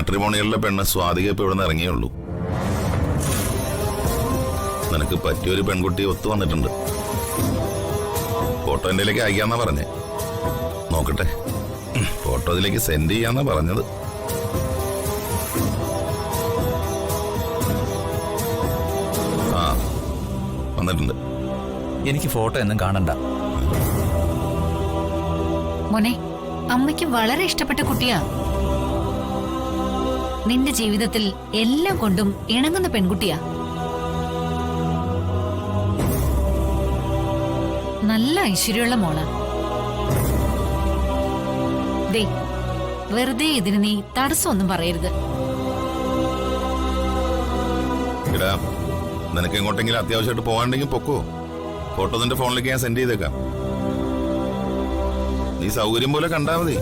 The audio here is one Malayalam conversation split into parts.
മാട്രിമോണിയലിലെ പെണ്ണ് സ്വാതിക ഇപ്പൊ ഇവിടെ നിന്ന് ഇറങ്ങിയുള്ളൂ. നിനക്ക് പറ്റിയൊരു പെൺകുട്ടി ഒത്തു വന്നിട്ടുണ്ട്. ഫോട്ടോ എന്റെയിലേക്ക് അയക്കാന്നാ പറഞ്ഞേ. നോക്കട്ടെ, ഫോട്ടോ ഇതിലേക്ക് സെൻഡ് ചെയ്യാന്നാ പറഞ്ഞത്. ആ, വന്നിട്ടുണ്ട്. എനിക്ക് ഫോട്ടോ ഒന്നും കാണണ്ട. മോനെ, അമ്മയ്ക്ക് വളരെ ഇഷ്ടപ്പെട്ട കുട്ടിയാ. നിന്റെ ജീവിതത്തിൽ എല്ലാം കൊണ്ടും ഇണങ്ങുന്ന പെൺകുട്ടിയാ. നല്ല ഐശ്വര്യമുള്ള മോളാ. ദേ, വെറുതെ ഇതിന് നീ തടസ്സമൊന്നും പറയരുത്. ഇടാ, നിനക്ക് എങ്ങോട്ടെങ്കിലും അത്യാവശ്യമായിട്ട് പോകാണ്ടെങ്കിൽ പൊക്കോ. ഫോട്ടോ നിന്റെ ഫോണിലേക്ക് ഞാൻ സെൻഡ് ചെയ്തേക്കാം. നീ സൗകര്യം പോലെ കണ്ടാ മതി.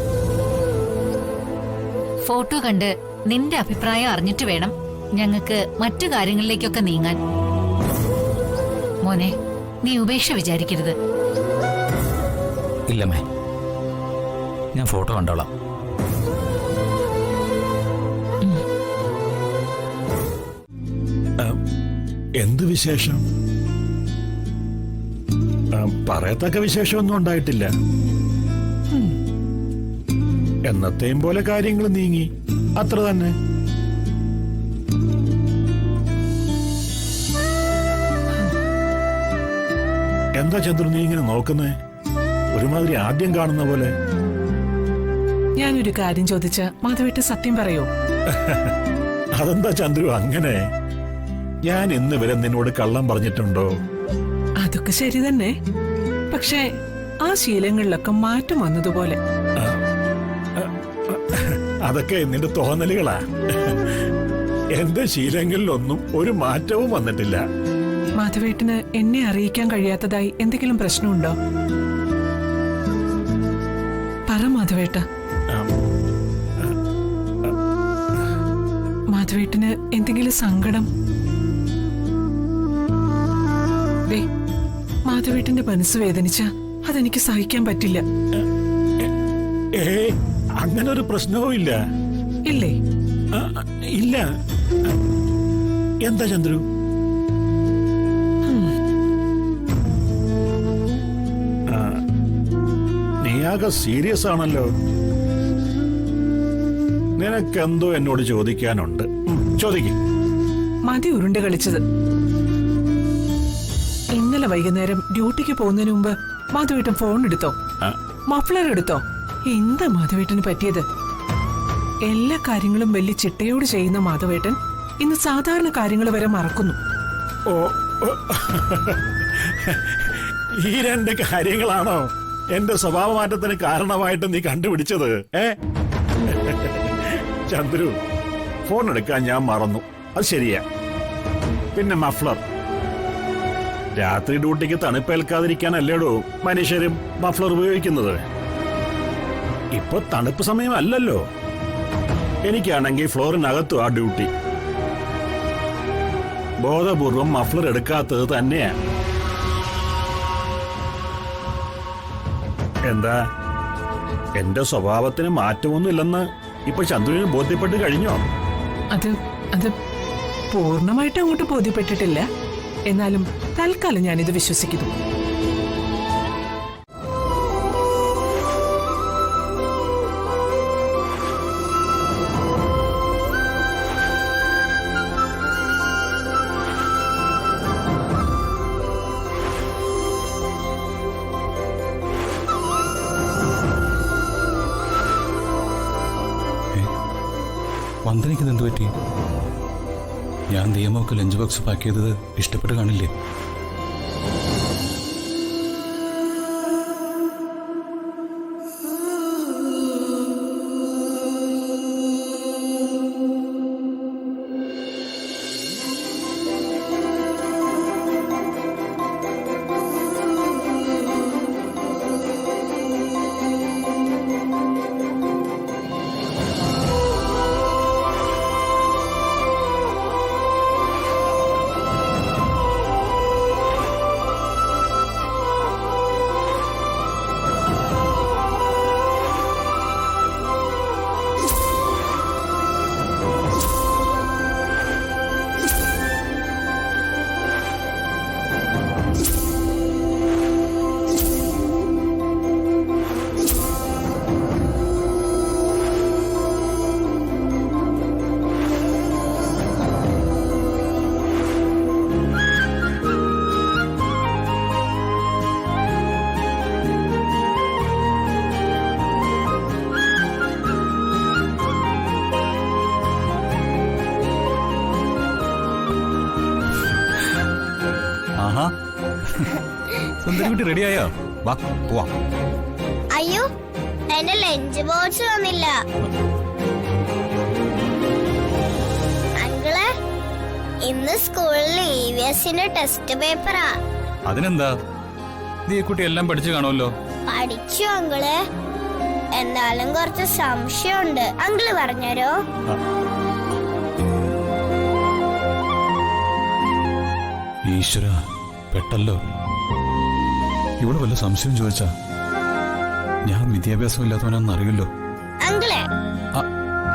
ഫോട്ടോ കണ്ട് നിന്റെ അഭിപ്രായം അറിഞ്ഞിട്ട് വേണം ഞങ്ങൾക്ക് മറ്റു കാര്യങ്ങളിലേക്കൊക്കെ നീങ്ങാൻ. മോനെ, നീ ഉപേക്ഷ വിചാരിക്കരുത്. ഇല്ലമ്മേ, ഞാൻ ഫോട്ടോ കണ്ടോളാം. എന്ത് വിശേഷം? പറയത്തക്ക വിശേഷമൊന്നും ഉണ്ടായിട്ടില്ല. എന്നത്തെയും പോലെ കാര്യങ്ങൾ നീങ്ങി, അത്ര തന്നെ. എന്താ ചന്ദ്രു നീ ഇങ്ങനെ നോക്കുന്നേ? ഒരുമാതിരി ആദ്യം കാണുന്ന പോലെ. ഞാനൊരു കാര്യം ചോദിച്ച മാധവേട്ട സത്യം പറയോ? അതെന്താ ചന്ദ്രു അങ്ങനെ? ഞാൻ ഇന്ന് വരെ നിന്നോട് കള്ളം പറഞ്ഞിട്ടുണ്ടോ? അതൊക്കെ ശരി തന്നെ. പക്ഷേ ആ ശീലങ്ങളിലൊക്കെ മാറ്റം വന്നതുപോലെ. അതൊക്കെ നിന്റെ തോന്നലുകളാ. എന്റെ ശീലങ്ങളിലൊന്നും ഒരു മാറ്റവും വന്നിട്ടില്ല. മാധവേട്ടന് എന്നെ അറിയിക്കാൻ കഴിയാത്തതായി എന്തെങ്കിലും പ്രശ്നമുണ്ടോ? പറ മാധവേട്ട. മാധവേട്ടന് എന്തെങ്കിലും സങ്കടം? മാധവേട്ടന്റെ മനസ്സ് വേദനിച്ച അതെനിക്ക് സഹിക്കാൻ പറ്റില്ല. അങ്ങനെ ഒരു പ്രശ്നവും ഇല്ല. ഇല്ലേ? ഇല്ല. എന്താ ചന്ദ്രു? നീയാകെ സീരിയസ് ആണല്ലോ. നിനക്കെന്തോ എന്നോട് ചോദിക്കാനുണ്ട്. ചോദിക്കും. മതി ഉരുണ്ട് കളിച്ചത്. ഇന്നലെ വൈകുന്നേരം ഡ്യൂട്ടിക്ക് പോകുന്നതിന് മുമ്പ് മാധവേട്ടൻ ഫോൺ എടുത്തോ? മഫ്ലർ എടുത്തോ? എന്താ മാധവേട്ടന് പറ്റിയത്? എല്ലാ കാര്യങ്ങളും വലിയ ചിട്ടയോട് ചെയ്യുന്ന മാധവേട്ടൻ ഇന്ന് സാധാരണ കാര്യങ്ങൾ വരെ മറക്കുന്നു. ഓ, ഈ രണ്ട് കാര്യങ്ങളാണോ എന്റെ സ്വഭാവമാറ്റത്തിന് കാരണമായിട്ട് നീ കണ്ടുപിടിച്ചത്? ചന്ദ്രു, ഫോൺ എടുക്കാൻ ഞാൻ മറന്നു. അത് ശരിയാ. പിന്നെ മഫ്ലർ. രാത്രി ഡ്യൂട്ടിക്ക് തണുപ്പേൽക്കാതിരിക്കാനല്ലേടോ മനുഷ്യരും മഫ്ലർ ഉപയോഗിക്കുന്നത്. ഇപ്പൊ തണുപ്പ് സമയമല്ലല്ലോ. എനിക്കാണെങ്കിൽ ഫ്ലോറിനകത്തും ആ ഡ്യൂട്ടി. ബോധപൂർവം മഫ്ലർ എടുക്കാത്തത് തന്നെയാ. എന്താ, എന്റെ സ്വഭാവത്തിന് മാറ്റമൊന്നുമില്ലെന്ന് ഇപ്പൊ ചന്ദ്രന് ബോധ്യപ്പെട്ട് കഴിഞ്ഞോ? അത് പൂർണ്ണമായിട്ട് അങ്ങോട്ട് ബോധ്യപ്പെട്ടിട്ടില്ല. എന്നാലും തൽക്കാലം ഞാനിത് വിശ്വസിക്കുന്നു. വന്ദനയ്ക്ക് എന്ത് പറ്റി? ഞാൻ നിയമമൊക്കെ ലഞ്ച് ബോക്സ് പാക്ക് ചെയ്തത് ഇഷ്ടപ്പെട്ട് കാണില്ലേ? സുന്ദരിക്കുട്ടി റെഡിയായോ? വാ പോവാം. അയ്യോ, എന്റെ ലഞ്ച് ബോക്സ് വന്നില്ല. അങ്കിള്, ഇന്ന് സ്കൂളിൽ EVSന്റെ ടെസ്റ്റ് പേപ്പറാ. അതിനെന്താ, നീ ഈ കുട്ടി എല്ലാം പഠിച്ചു കാണുമല്ലോ. പഠിച്ചു അങ്കിള്, എന്നാലും കുറച്ച് സംശയമുണ്ട്. അങ്കിള് പറഞ്ഞരോ? ഈശ്വര, പെട്ടല്ലോ. ഇവിടെ വല്ല സംശയം ചോദിച്ചാ ഞാൻ വിദ്യാഭ്യാസം ഇല്ലാത്തവനാണെന്ന് അറിയില്ലോ. അങ്കിളെ,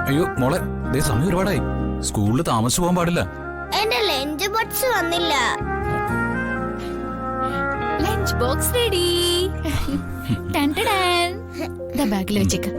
അയ്യോ മോളെ, ദേ സമയം ഒരുപാടായി. സ്കൂളിൽ താമസിച്ചു പോകാൻ പാടില്ല. എന്റെ ലഞ്ച് ബോക്സ് വന്നില്ല. Lunch box ready. ബാഗിൽ വെച്ചേക്ക്.